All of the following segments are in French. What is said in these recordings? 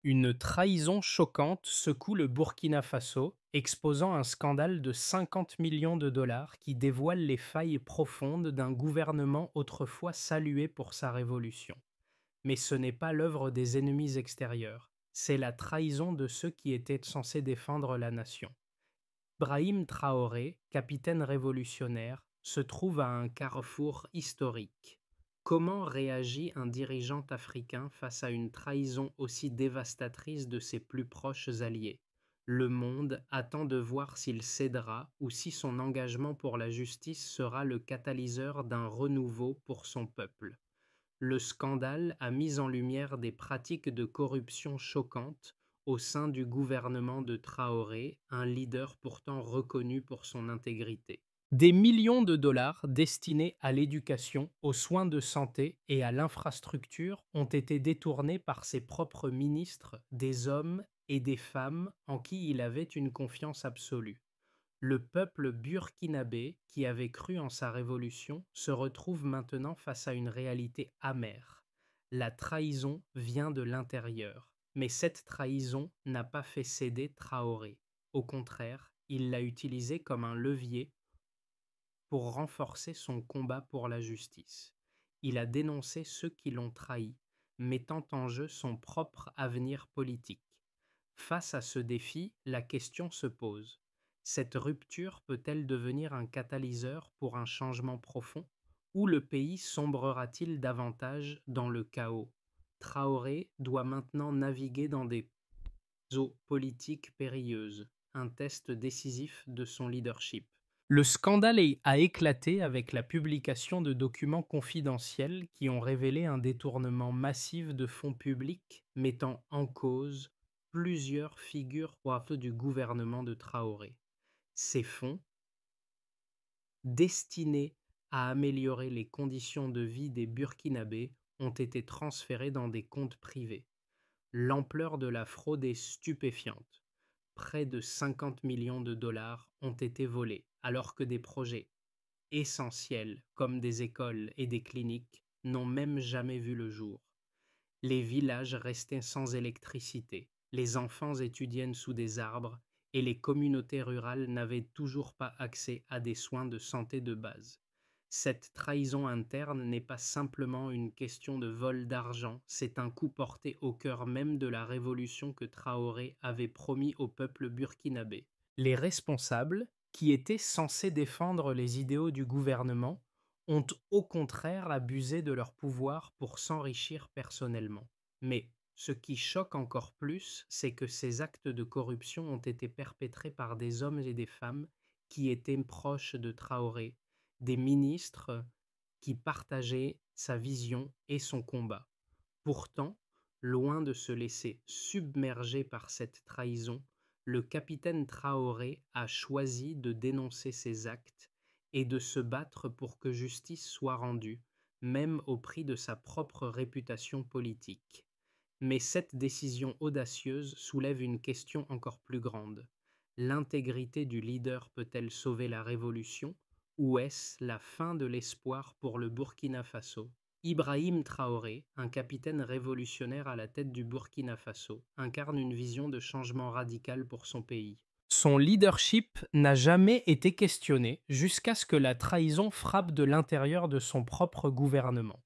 Une trahison choquante secoue le Burkina Faso, exposant un scandale de 50 millions de dollars qui dévoile les failles profondes d'un gouvernement autrefois salué pour sa révolution. Mais ce n'est pas l'œuvre des ennemis extérieurs, c'est la trahison de ceux qui étaient censés défendre la nation. Brahim Traoré, capitaine révolutionnaire, se trouve à un carrefour historique. Comment réagit un dirigeant africain face à une trahison aussi dévastatrice de ses plus proches alliés? Le monde attend de voir s'il cédera ou si son engagement pour la justice sera le catalyseur d'un renouveau pour son peuple. Le scandale a mis en lumière des pratiques de corruption choquantes au sein du gouvernement de Traoré, un leader pourtant reconnu pour son intégrité. Des millions de dollars destinés à l'éducation, aux soins de santé et à l'infrastructure ont été détournés par ses propres ministres, des hommes et des femmes en qui il avait une confiance absolue. Le peuple burkinabé, qui avait cru en sa révolution, se retrouve maintenant face à une réalité amère. La trahison vient de l'intérieur, mais cette trahison n'a pas fait céder Traoré. Au contraire, il l'a utilisée comme un levier pour renforcer son combat pour la justice. Il a dénoncé ceux qui l'ont trahi, mettant en jeu son propre avenir politique. Face à ce défi, la question se pose. Cette rupture peut-elle devenir un catalyseur pour un changement profond? Ou le pays sombrera-t-il davantage dans le chaos? Traoré doit maintenant naviguer dans des eaux politiques périlleuses, un test décisif de son leadership. Le scandale a éclaté avec la publication de documents confidentiels qui ont révélé un détournement massif de fonds publics mettant en cause plusieurs figures hautes du gouvernement de Traoré. Ces fonds, destinés à améliorer les conditions de vie des Burkinabés, ont été transférés dans des comptes privés. L'ampleur de la fraude est stupéfiante. Près de 50 millions de dollars ont été volés, alors que des projets essentiels, comme des écoles et des cliniques, n'ont même jamais vu le jour. Les villages restaient sans électricité, les enfants étudiaient sous des arbres, et les communautés rurales n'avaient toujours pas accès à des soins de santé de base. Cette trahison interne n'est pas simplement une question de vol d'argent, c'est un coup porté au cœur même de la révolution que Traoré avait promis au peuple burkinabé. Les responsables, qui étaient censés défendre les idéaux du gouvernement, ont au contraire abusé de leur pouvoir pour s'enrichir personnellement. Mais ce qui choque encore plus, c'est que ces actes de corruption ont été perpétrés par des hommes et des femmes qui étaient proches de Traoré, des ministres qui partageaient sa vision et son combat. Pourtant, loin de se laisser submerger par cette trahison, le capitaine Traoré a choisi de dénoncer ces actes et de se battre pour que justice soit rendue, même au prix de sa propre réputation politique. Mais cette décision audacieuse soulève une question encore plus grande. L'intégrité du leader peut-elle sauver la révolution ou est-ce la fin de l'espoir pour le Burkina Faso? Ibrahim Traoré, un capitaine révolutionnaire à la tête du Burkina Faso, incarne une vision de changement radical pour son pays. Son leadership n'a jamais été questionné jusqu'à ce que la trahison frappe de l'intérieur de son propre gouvernement.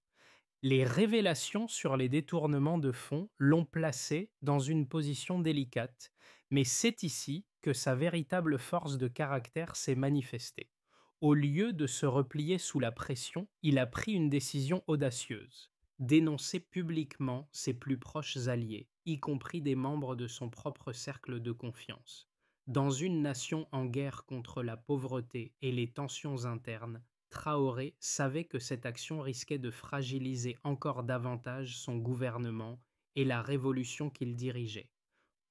Les révélations sur les détournements de fonds l'ont placé dans une position délicate, mais c'est ici que sa véritable force de caractère s'est manifestée. Au lieu de se replier sous la pression, il a pris une décision audacieuse, dénoncer publiquement ses plus proches alliés, y compris des membres de son propre cercle de confiance. Dans une nation en guerre contre la pauvreté et les tensions internes, Traoré savait que cette action risquait de fragiliser encore davantage son gouvernement et la révolution qu'il dirigeait.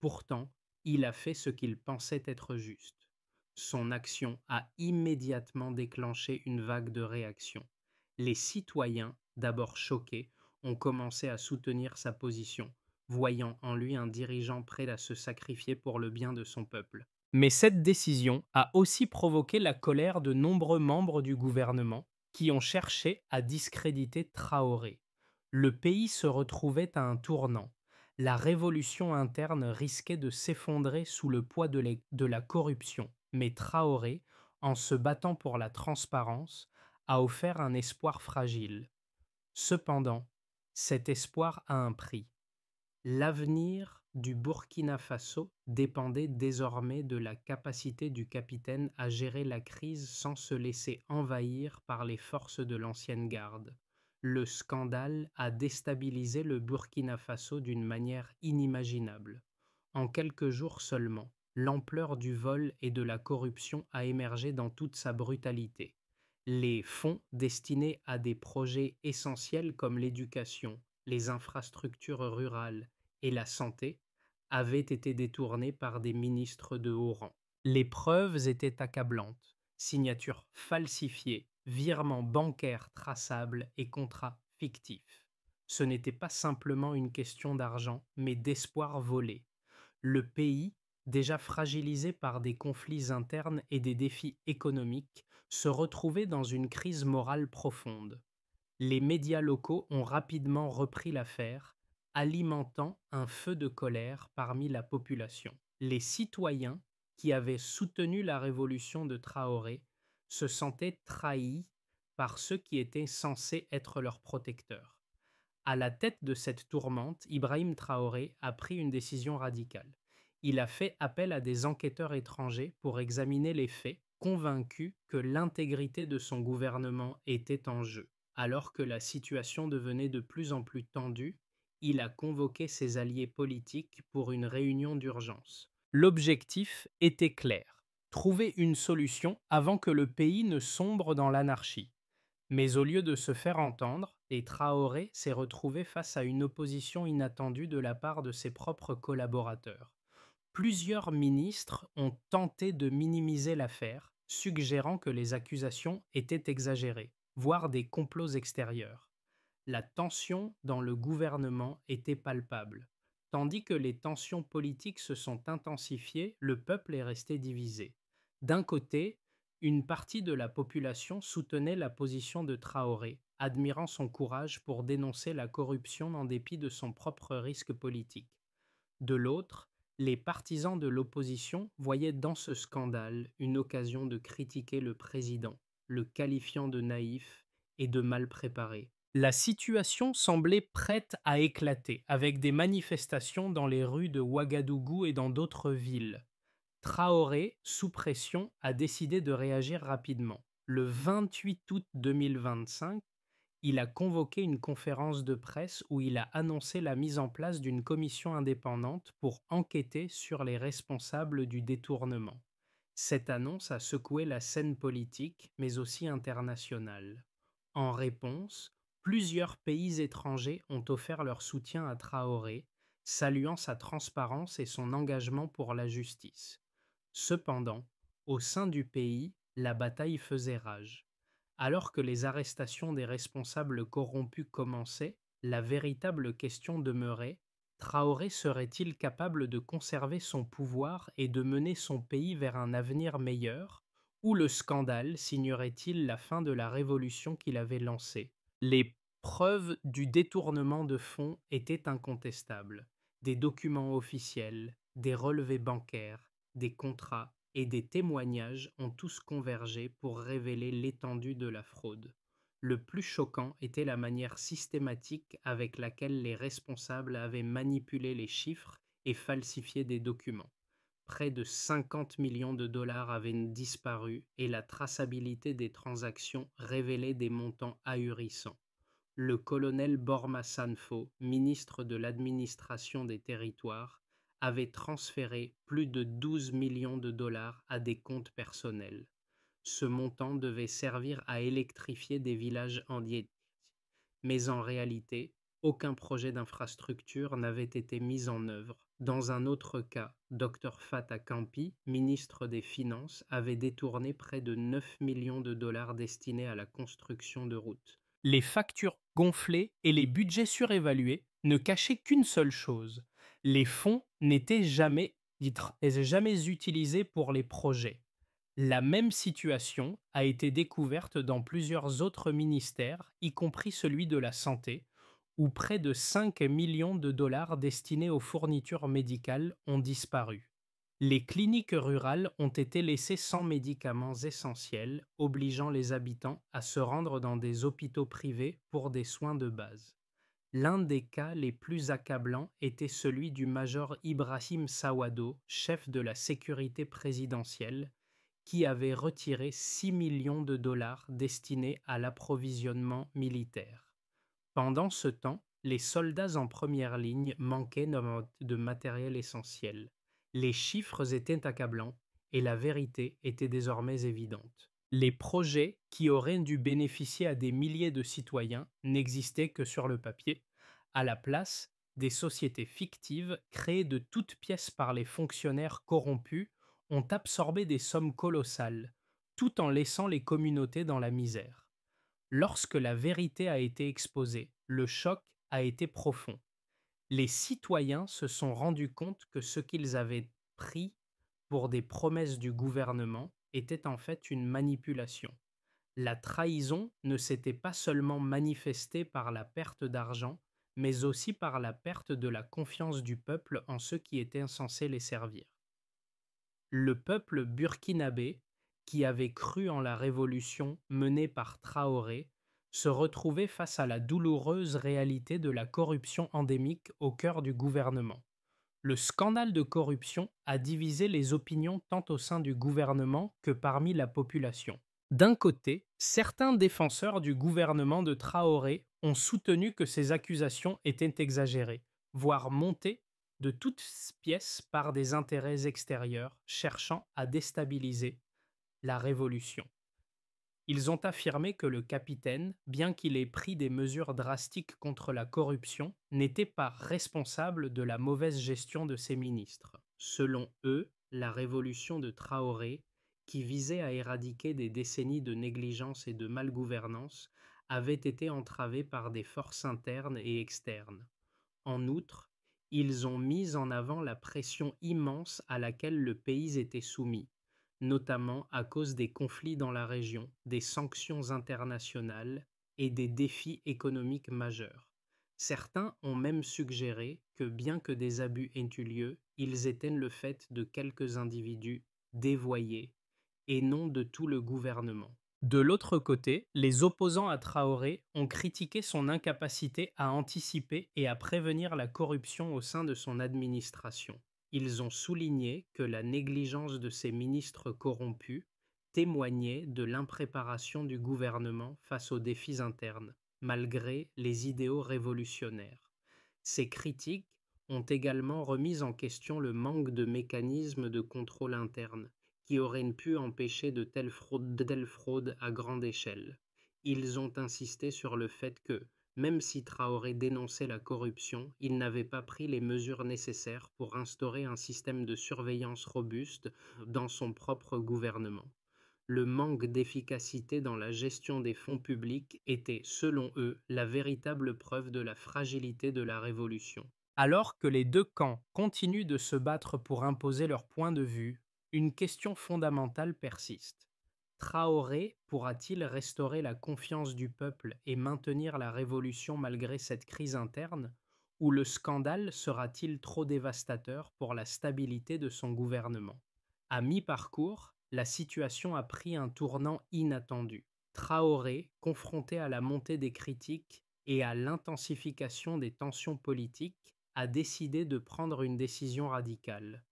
Pourtant, il a fait ce qu'il pensait être juste. Son action a immédiatement déclenché une vague de réactions. Les citoyens, d'abord choqués, ont commencé à soutenir sa position, voyant en lui un dirigeant prêt à se sacrifier pour le bien de son peuple. Mais cette décision a aussi provoqué la colère de nombreux membres du gouvernement qui ont cherché à discréditer Traoré. Le pays se retrouvait à un tournant. La révolution interne risquait de s'effondrer sous le poids de la corruption, mais Traoré, en se battant pour la transparence, a offert un espoir fragile. Cependant, cet espoir a un prix. L'avenir du Burkina Faso dépendait désormais de la capacité du capitaine à gérer la crise sans se laisser envahir par les forces de l'ancienne garde. Le scandale a déstabilisé le Burkina Faso d'une manière inimaginable. En quelques jours seulement, l'ampleur du vol et de la corruption a émergé dans toute sa brutalité. Les fonds destinés à des projets essentiels comme l'éducation, les infrastructures rurales et la santé avaient été détournés par des ministres de haut rang. Les preuves étaient accablantes: signatures falsifiées, virements bancaires traçables et contrats fictifs. Ce n'était pas simplement une question d'argent, mais d'espoir volé. Le pays, déjà fragilisé par des conflits internes et des défis économiques, se retrouvait dans une crise morale profonde. Les médias locaux ont rapidement repris l'affaire, alimentant un feu de colère parmi la population. Les citoyens, qui avaient soutenu la révolution de Traoré, se sentaient trahis par ceux qui étaient censés être leurs protecteurs. À la tête de cette tourmente, Ibrahim Traoré a pris une décision radicale. Il a fait appel à des enquêteurs étrangers pour examiner les faits, convaincu que l'intégrité de son gouvernement était en jeu. Alors que la situation devenait de plus en plus tendue, il a convoqué ses alliés politiques pour une réunion d'urgence. L'objectif était clair: trouver une solution avant que le pays ne sombre dans l'anarchie. Mais au lieu de se faire entendre, et Traoré s'est retrouvé face à une opposition inattendue de la part de ses propres collaborateurs. Plusieurs ministres ont tenté de minimiser l'affaire, suggérant que les accusations étaient exagérées, voire des complots extérieurs. La tension dans le gouvernement était palpable. Tandis que les tensions politiques se sont intensifiées, le peuple est resté divisé. D'un côté, une partie de la population soutenait la position de Traoré, admirant son courage pour dénoncer la corruption en dépit de son propre risque politique. De l'autre, les partisans de l'opposition voyaient dans ce scandale une occasion de critiquer le président, le qualifiant de naïf et de mal préparé. La situation semblait prête à éclater, avec des manifestations dans les rues de Ouagadougou et dans d'autres villes. Traoré, sous pression, a décidé de réagir rapidement. Le 28 août 2025, il a convoqué une conférence de presse où il a annoncé la mise en place d'une commission indépendante pour enquêter sur les responsables du détournement. Cette annonce a secoué la scène politique, mais aussi internationale. En réponse, plusieurs pays étrangers ont offert leur soutien à Traoré, saluant sa transparence et son engagement pour la justice. Cependant, au sein du pays, la bataille faisait rage. Alors que les arrestations des responsables corrompus commençaient, la véritable question demeurait: Traoré serait-il capable de conserver son pouvoir et de mener son pays vers un avenir meilleur, ou le scandale signerait-il la fin de la révolution qu'il avait lancée? Les preuves du détournement de fonds étaient incontestables: des documents officiels, des relevés bancaires, des contrats et des témoignages ont tous convergé pour révéler l'étendue de la fraude. Le plus choquant était la manière systématique avec laquelle les responsables avaient manipulé les chiffres et falsifié des documents. Près de 50 millions de dollars avaient disparu et la traçabilité des transactions révélait des montants ahurissants. Le colonel Borma Sanfo, ministre de l'administration des territoires, avait transféré plus de 12 millions de dollars à des comptes personnels. Ce montant devait servir à électrifier des villages entiers. Mais en réalité, aucun projet d'infrastructure n'avait été mis en œuvre. Dans un autre cas, Dr Fata Kampi, ministre des Finances, avait détourné près de 9 millions de dollars destinés à la construction de routes. Les factures gonflées et les budgets surévalués ne cachaient qu'une seule chose: les fonds n'étaient jamais utilisés pour les projets. La même situation a été découverte dans plusieurs autres ministères, y compris celui de la santé, où près de 5 millions de dollars destinés aux fournitures médicales ont disparu. Les cliniques rurales ont été laissées sans médicaments essentiels, obligeant les habitants à se rendre dans des hôpitaux privés pour des soins de base. L'un des cas les plus accablants était celui du major Ibrahim Sawado, chef de la sécurité présidentielle, qui avait retiré 6 millions de dollars destinés à l'approvisionnement militaire. Pendant ce temps, les soldats en première ligne manquaient de matériel essentiel. Les chiffres étaient accablants et la vérité était désormais évidente. Les projets qui auraient dû bénéficier à des milliers de citoyens n'existaient que sur le papier. À la place, des sociétés fictives créées de toutes pièces par les fonctionnaires corrompus ont absorbé des sommes colossales, tout en laissant les communautés dans la misère. Lorsque la vérité a été exposée, le choc a été profond. Les citoyens se sont rendus compte que ce qu'ils avaient pris pour des promesses du gouvernement était en fait une manipulation. La trahison ne s'était pas seulement manifestée par la perte d'argent, mais aussi par la perte de la confiance du peuple en ceux qui étaient censés les servir. Le peuple burkinabé, qui avait cru en la révolution menée par Traoré, se retrouvait face à la douloureuse réalité de la corruption endémique au cœur du gouvernement. Le scandale de corruption a divisé les opinions tant au sein du gouvernement que parmi la population. D'un côté, certains défenseurs du gouvernement de Traoré ont soutenu que ces accusations étaient exagérées, voire montées de toutes pièces par des intérêts extérieurs cherchant à déstabiliser la révolution. Ils ont affirmé que le capitaine, bien qu'il ait pris des mesures drastiques contre la corruption, n'était pas responsable de la mauvaise gestion de ses ministres. Selon eux, la révolution de Traoré, qui visait à éradiquer des décennies de négligence et de malgouvernance, avait été entravée par des forces internes et externes. En outre, ils ont mis en avant la pression immense à laquelle le pays était soumis, notamment à cause des conflits dans la région, des sanctions internationales et des défis économiques majeurs. Certains ont même suggéré que bien que des abus aient eu lieu, ils étaient le fait de quelques individus dévoyés et non de tout le gouvernement. De l'autre côté, les opposants à Traoré ont critiqué son incapacité à anticiper et à prévenir la corruption au sein de son administration. Ils ont souligné que la négligence de ses ministres corrompus témoignait de l'impréparation du gouvernement face aux défis internes, malgré les idéaux révolutionnaires. Ces critiques ont également remis en question le manque de mécanismes de contrôle interne, qui auraient pu empêcher de telles fraudes à grande échelle. Ils ont insisté sur le fait que, même si Traoré dénonçait la corruption, il n'avait pas pris les mesures nécessaires pour instaurer un système de surveillance robuste dans son propre gouvernement. Le manque d'efficacité dans la gestion des fonds publics était, selon eux, la véritable preuve de la fragilité de la révolution. Alors que les deux camps continuent de se battre pour imposer leur point de vue, une question fondamentale persiste. Traoré pourra-t-il restaurer la confiance du peuple et maintenir la révolution malgré cette crise interne, ou le scandale sera-t-il trop dévastateur pour la stabilité de son gouvernement? À mi-parcours, la situation a pris un tournant inattendu. Traoré, confronté à la montée des critiques et à l'intensification des tensions politiques, a décidé de prendre une décision radicale.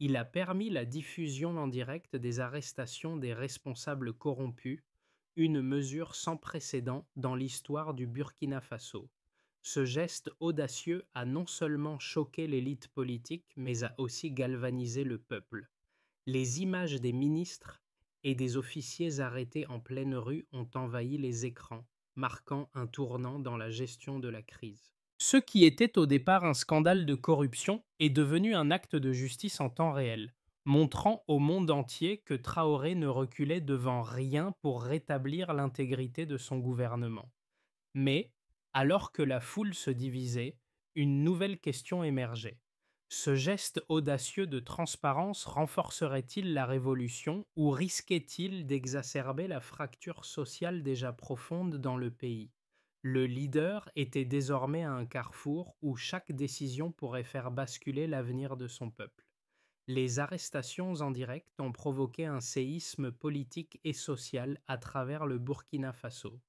Il a permis la diffusion en direct des arrestations des responsables corrompus, une mesure sans précédent dans l'histoire du Burkina Faso. Ce geste audacieux a non seulement choqué l'élite politique, mais a aussi galvanisé le peuple. Les images des ministres et des officiers arrêtés en pleine rue ont envahi les écrans, marquant un tournant dans la gestion de la crise. Ce qui était au départ un scandale de corruption est devenu un acte de justice en temps réel, montrant au monde entier que Traoré ne reculait devant rien pour rétablir l'intégrité de son gouvernement. Mais, alors que la foule se divisait, une nouvelle question émergeait. Ce geste audacieux de transparence renforcerait-il la révolution ou risquait-il d'exacerber la fracture sociale déjà profonde dans le pays? Le leader était désormais à un carrefour où chaque décision pourrait faire basculer l'avenir de son peuple. Les arrestations en direct ont provoqué un séisme politique et social à travers le Burkina Faso.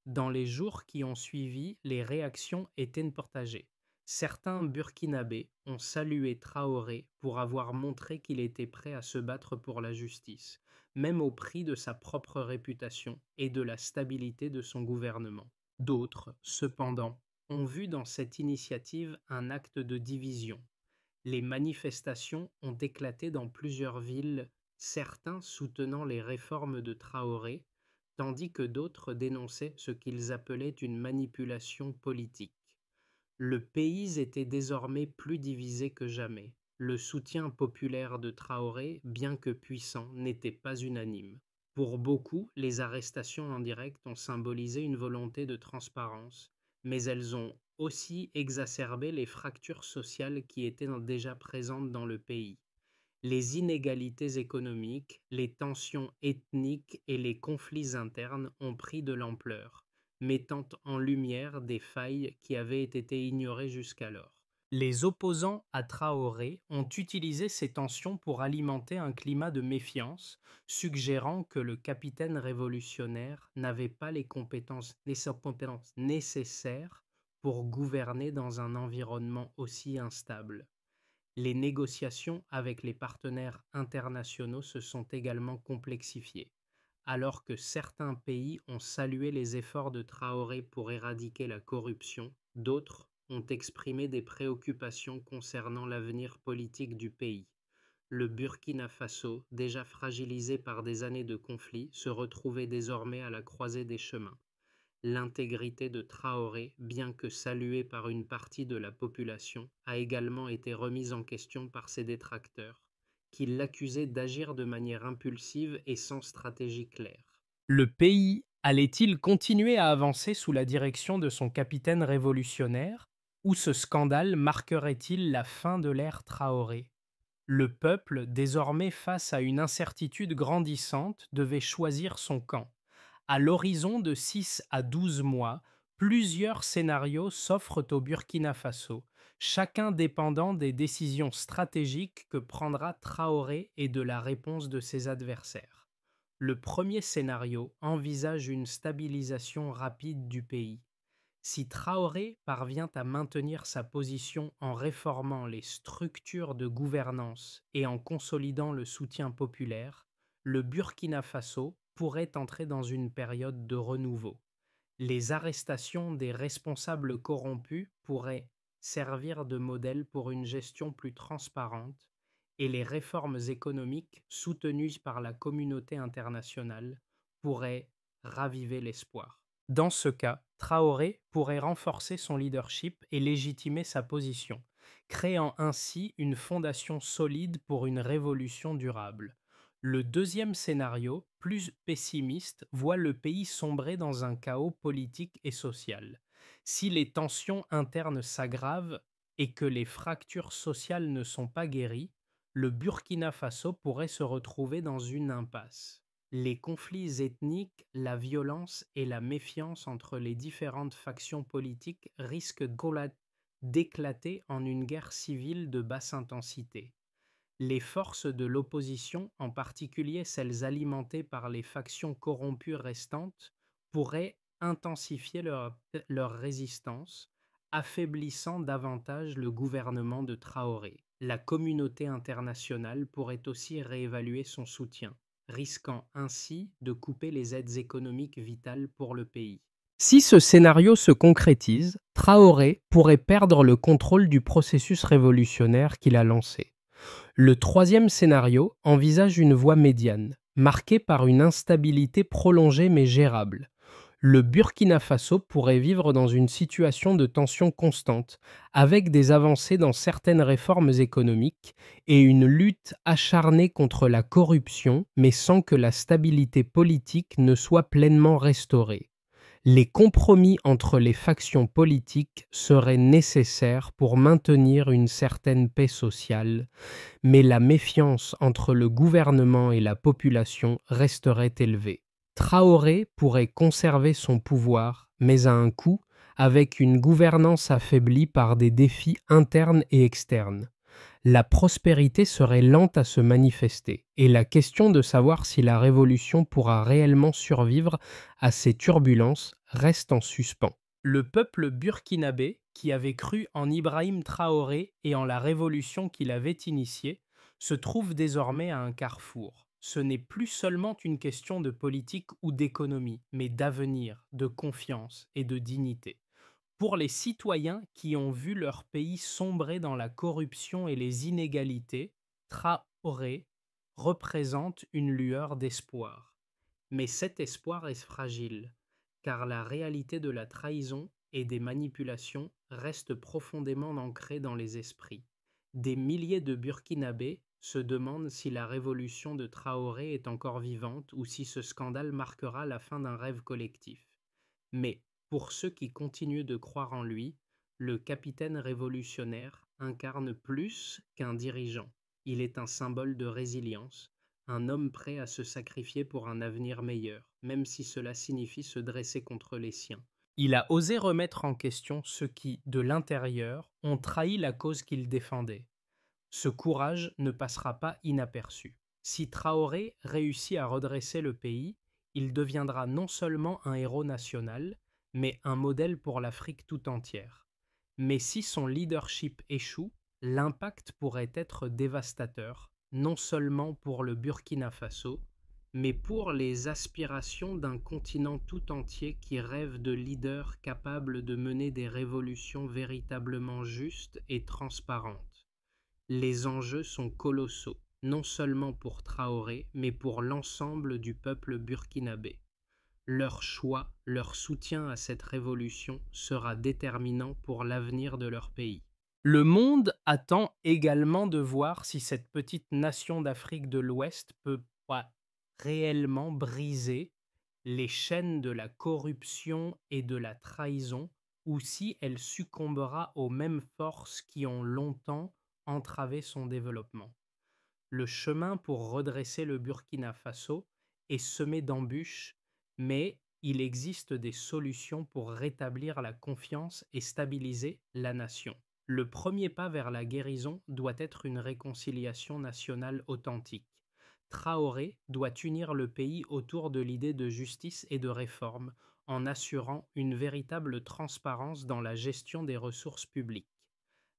Dans les jours qui ont suivi, les réactions étaient partagées. Certains Burkinabés ont salué Traoré pour avoir montré qu'il était prêt à se battre pour la justice, même au prix de sa propre réputation et de la stabilité de son gouvernement. D'autres, cependant, ont vu dans cette initiative un acte de division. Les manifestations ont éclaté dans plusieurs villes, certains soutenant les réformes de Traoré, tandis que d'autres dénonçaient ce qu'ils appelaient une manipulation politique. Le pays était désormais plus divisé que jamais. Le soutien populaire de Traoré, bien que puissant, n'était pas unanime. Pour beaucoup, les arrestations en direct ont symbolisé une volonté de transparence, mais elles ont aussi exacerbé les fractures sociales qui étaient déjà présentes dans le pays. Les inégalités économiques, les tensions ethniques et les conflits internes ont pris de l'ampleur, mettant en lumière des failles qui avaient été ignorées jusqu'alors. Les opposants à Traoré ont utilisé ces tensions pour alimenter un climat de méfiance, suggérant que le capitaine révolutionnaire n'avait pas les compétences nécessaires pour gouverner dans un environnement aussi instable. Les négociations avec les partenaires internationaux se sont également complexifiées. Alors que certains pays ont salué les efforts de Traoré pour éradiquer la corruption, d'autres ont exprimé des préoccupations concernant l'avenir politique du pays. Le Burkina Faso, déjà fragilisé par des années de conflits, se retrouvait désormais à la croisée des chemins. L'intégrité de Traoré, bien que saluée par une partie de la population, a également été remise en question par ses détracteurs, qui l'accusaient d'agir de manière impulsive et sans stratégie claire. Le pays allait-il continuer à avancer sous la direction de son capitaine révolutionnaire, ou ce scandale marquerait-il la fin de l'ère Traoré? Le peuple, désormais face à une incertitude grandissante, devait choisir son camp. À l'horizon de 6 à 12 mois, plusieurs scénarios s'offrent au Burkina Faso, chacun dépendant des décisions stratégiques que prendra Traoré et de la réponse de ses adversaires. Le premier scénario envisage une stabilisation rapide du pays. Si Traoré parvient à maintenir sa position en réformant les structures de gouvernance et en consolidant le soutien populaire, le Burkina Faso pourrait entrer dans une période de renouveau. Les arrestations des responsables corrompus pourraient servir de modèle pour une gestion plus transparente et les réformes économiques soutenues par la communauté internationale pourraient raviver l'espoir. Dans ce cas, Traoré pourrait renforcer son leadership et légitimer sa position, créant ainsi une fondation solide pour une révolution durable. Le deuxième scénario, plus pessimiste, voit le pays sombrer dans un chaos politique et social. Si les tensions internes s'aggravent et que les fractures sociales ne sont pas guéries, le Burkina Faso pourrait se retrouver dans une impasse. Les conflits ethniques, la violence et la méfiance entre les différentes factions politiques risquent d'éclater en une guerre civile de basse intensité. Les forces de l'opposition, en particulier celles alimentées par les factions corrompues restantes, pourraient intensifier leur résistance, affaiblissant davantage le gouvernement de Traoré. La communauté internationale pourrait aussi réévaluer son soutien, risquant ainsi de couper les aides économiques vitales pour le pays. Si ce scénario se concrétise, Traoré pourrait perdre le contrôle du processus révolutionnaire qu'il a lancé. Le troisième scénario envisage une voie médiane, marquée par une instabilité prolongée mais gérable. Le Burkina Faso pourrait vivre dans une situation de tension constante, avec des avancées dans certaines réformes économiques et une lutte acharnée contre la corruption, mais sans que la stabilité politique ne soit pleinement restaurée. Les compromis entre les factions politiques seraient nécessaires pour maintenir une certaine paix sociale, mais la méfiance entre le gouvernement et la population resterait élevée. Traoré pourrait conserver son pouvoir, mais à un coût, avec une gouvernance affaiblie par des défis internes et externes. La prospérité serait lente à se manifester, et la question de savoir si la révolution pourra réellement survivre à ces turbulences reste en suspens. Le peuple burkinabé, qui avait cru en Ibrahim Traoré et en la révolution qu'il avait initiée, se trouve désormais à un carrefour. Ce n'est plus seulement une question de politique ou d'économie, mais d'avenir, de confiance et de dignité. Pour les citoyens qui ont vu leur pays sombrer dans la corruption et les inégalités, Traoré représente une lueur d'espoir. Mais cet espoir est fragile, car la réalité de la trahison et des manipulations reste profondément ancrée dans les esprits. Des milliers de Burkinabés se demandent si la révolution de Traoré est encore vivante ou si ce scandale marquera la fin d'un rêve collectif. Mais pour ceux qui continuent de croire en lui, le capitaine révolutionnaire incarne plus qu'un dirigeant. Il est un symbole de résilience, un homme prêt à se sacrifier pour un avenir meilleur, même si cela signifie se dresser contre les siens. Il a osé remettre en question ceux qui, de l'intérieur, ont trahi la cause qu'il défendait. Ce courage ne passera pas inaperçu. Si Traoré réussit à redresser le pays, il deviendra non seulement un héros national, mais un modèle pour l'Afrique tout entière. Mais si son leadership échoue, l'impact pourrait être dévastateur, non seulement pour le Burkina Faso, mais pour les aspirations d'un continent tout entier qui rêve de leaders capables de mener des révolutions véritablement justes et transparentes. Les enjeux sont colossaux, non seulement pour Traoré, mais pour l'ensemble du peuple burkinabé. Leur choix, leur soutien à cette révolution sera déterminant pour l'avenir de leur pays. Le monde attend également de voir si cette petite nation d'Afrique de l'Ouest peut réellement briser les chaînes de la corruption et de la trahison, ou si elle succombera aux mêmes forces qui ont longtemps entravé son développement. Le chemin pour redresser le Burkina Faso est semé d'embûches, mais il existe des solutions pour rétablir la confiance et stabiliser la nation. Le premier pas vers la guérison doit être une réconciliation nationale authentique. Traoré doit unir le pays autour de l'idée de justice et de réforme, en assurant une véritable transparence dans la gestion des ressources publiques.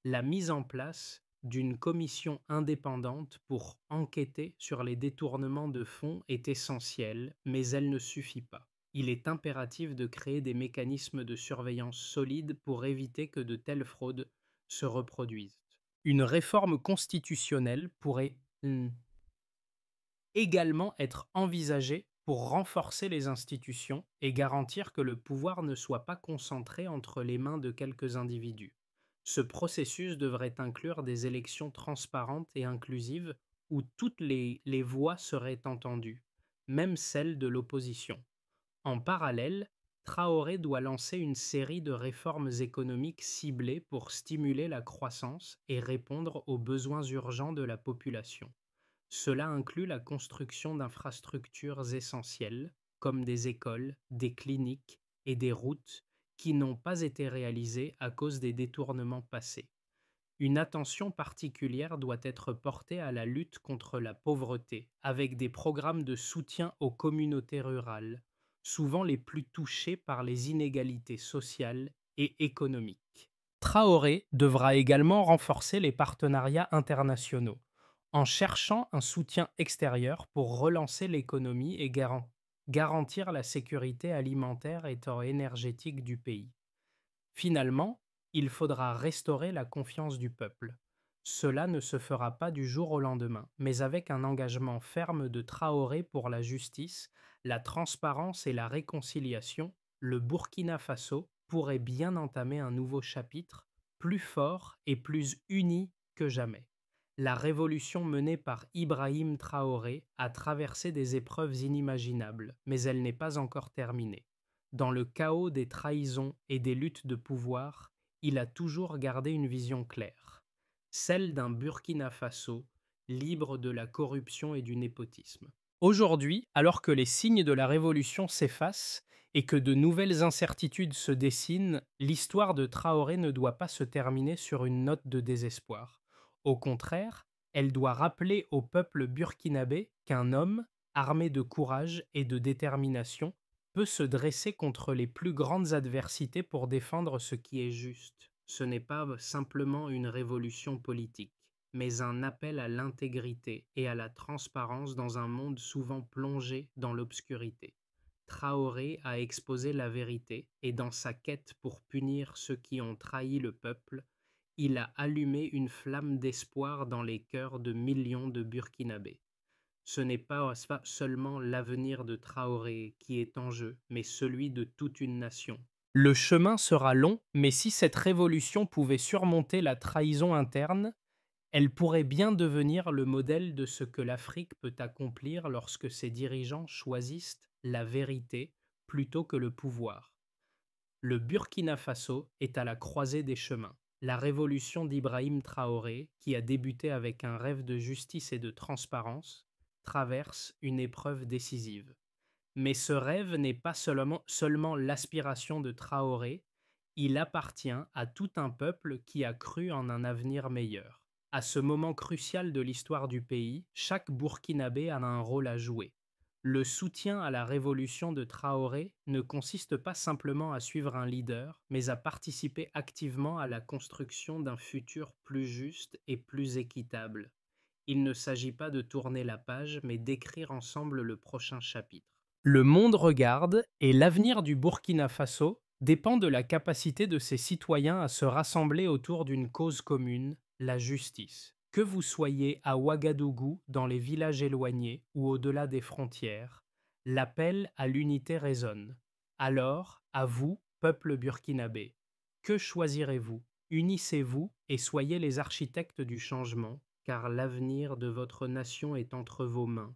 La mise en place d'une commission indépendante pour enquêter sur les détournements de fonds est essentielle, mais elle ne suffit pas. Il est impératif de créer des mécanismes de surveillance solides pour éviter que de telles fraudes se reproduisent. Une réforme constitutionnelle pourrait également être envisagée pour renforcer les institutions et garantir que le pouvoir ne soit pas concentré entre les mains de quelques individus. Ce processus devrait inclure des élections transparentes et inclusives où toutes les voix seraient entendues, même celles de l'opposition. En parallèle, Traoré doit lancer une série de réformes économiques ciblées pour stimuler la croissance et répondre aux besoins urgents de la population. Cela inclut la construction d'infrastructures essentielles, comme des écoles, des cliniques et des routes qui n'ont pas été réalisées à cause des détournements passés. Une attention particulière doit être portée à la lutte contre la pauvreté, avec des programmes de soutien aux communautés rurales, souvent les plus touchées par les inégalités sociales et économiques. Traoré devra également renforcer les partenariats internationaux, en cherchant un soutien extérieur pour relancer l'économie et garantir la sécurité alimentaire et énergétique du pays. Finalement, il faudra restaurer la confiance du peuple. Cela ne se fera pas du jour au lendemain, mais avec un engagement ferme de Traoré pour la justice, la transparence et la réconciliation, le Burkina Faso pourrait bien entamer un nouveau chapitre, plus fort et plus uni que jamais. La révolution menée par Ibrahim Traoré a traversé des épreuves inimaginables, mais elle n'est pas encore terminée. Dans le chaos des trahisons et des luttes de pouvoir, il a toujours gardé une vision claire, celle d'un Burkina Faso libre de la corruption et du népotisme. Aujourd'hui, alors que les signes de la révolution s'effacent et que de nouvelles incertitudes se dessinent, l'histoire de Traoré ne doit pas se terminer sur une note de désespoir. Au contraire, elle doit rappeler au peuple burkinabé qu'un homme, armé de courage et de détermination, peut se dresser contre les plus grandes adversités pour défendre ce qui est juste. Ce n'est pas simplement une révolution politique, mais un appel à l'intégrité et à la transparence dans un monde souvent plongé dans l'obscurité. Traoré a exposé la vérité et dans sa quête pour punir ceux qui ont trahi le peuple, il a allumé une flamme d'espoir dans les cœurs de millions de Burkinabés. Ce n'est pas seulement l'avenir de Traoré qui est en jeu, mais celui de toute une nation. Le chemin sera long, mais si cette révolution pouvait surmonter la trahison interne, elle pourrait bien devenir le modèle de ce que l'Afrique peut accomplir lorsque ses dirigeants choisissent la vérité plutôt que le pouvoir. Le Burkina Faso est à la croisée des chemins. La révolution d'Ibrahim Traoré, qui a débuté avec un rêve de justice et de transparence, traverse une épreuve décisive. Mais ce rêve n'est pas seulement l'aspiration de Traoré, il appartient à tout un peuple qui a cru en un avenir meilleur. À ce moment crucial de l'histoire du pays, chaque Burkinabé a un rôle à jouer. Le soutien à la révolution de Traoré ne consiste pas simplement à suivre un leader, mais à participer activement à la construction d'un futur plus juste et plus équitable. Il ne s'agit pas de tourner la page, mais d'écrire ensemble le prochain chapitre. Le monde regarde et l'avenir du Burkina Faso dépend de la capacité de ses citoyens à se rassembler autour d'une cause commune, la justice. Que vous soyez à Ouagadougou, dans les villages éloignés ou au-delà des frontières, l'appel à l'unité résonne. Alors, à vous, peuple burkinabé, que choisirez-vous? Unissez-vous et soyez les architectes du changement, car l'avenir de votre nation est entre vos mains.